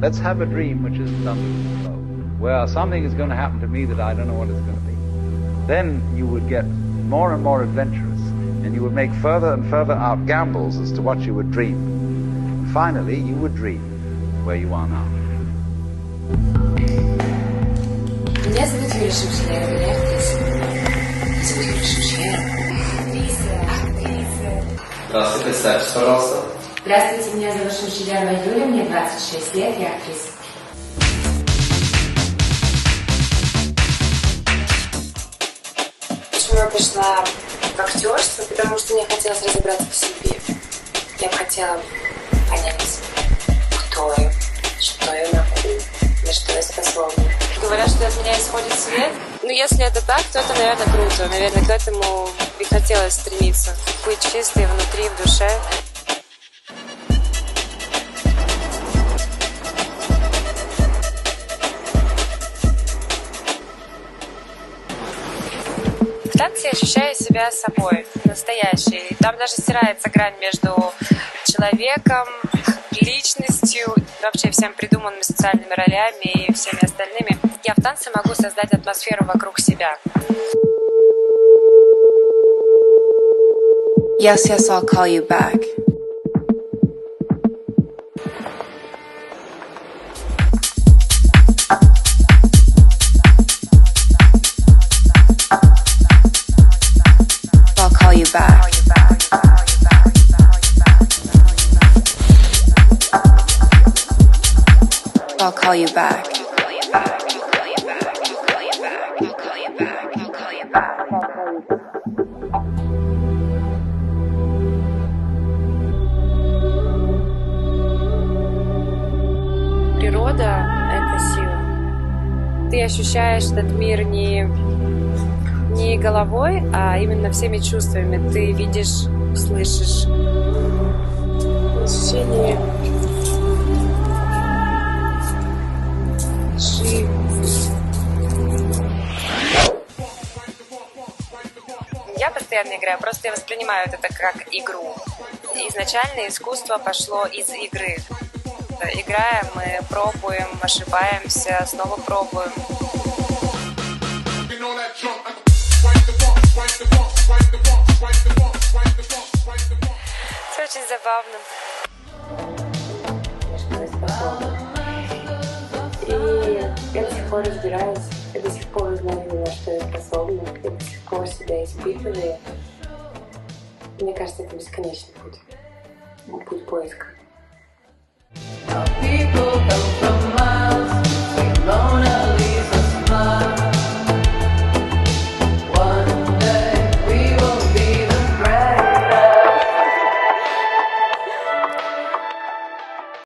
Let's have a dream which isn't under the flow, where something is going to happen to me that I don't know what it's going to be. Then you would get more and more adventurous, and you would make further and further out gambles as to what you would dream. And finally, you would dream where you are now. Меня зовут Юлия Шамшиляева, я актриса. Меня зовут Юлия Шамшиляева. Актриса. Здравствуйте, представьтесь, пожалуйста. Здравствуйте, меня зовут Шамшиляева Юлия, мне 26 лет, я актриса. Почему я пришла в актерство? Потому что мне хотелось разобраться в себе. Я хотела понять, кто я, что я могу, на что я способна. Говорят, что от меня исходит свет. Ну, если это так, то это, наверное, круто. Наверное, к этому и хотелось стремиться. Быть чистой внутри, в душе. В танце я ощущаю себя собой, настоящей. Там даже стирается грань между человеком, личностью, вообще всем придуманными социальными ролями и всеми остальными. Я в танце могу создать атмосферу вокруг себя. Yes, yes, I'll call you back. I'll call you back. I'll call you back. Природа — это сила. Ты ощущаешь этот мир не головой, а именно всеми чувствами. Ты видишь, слышишь. Ощущение Я постоянно играю, просто я воспринимаю это как игру. Изначально искусство пошло из игры. Играем, мы пробуем, ошибаемся, снова пробуем. Это очень забавно. И я до сих пор разбираюсь, я до сих пор знаю, на что я способна, я до сих пор себя испытываю. Мне кажется, это бесконечный путь поиска. People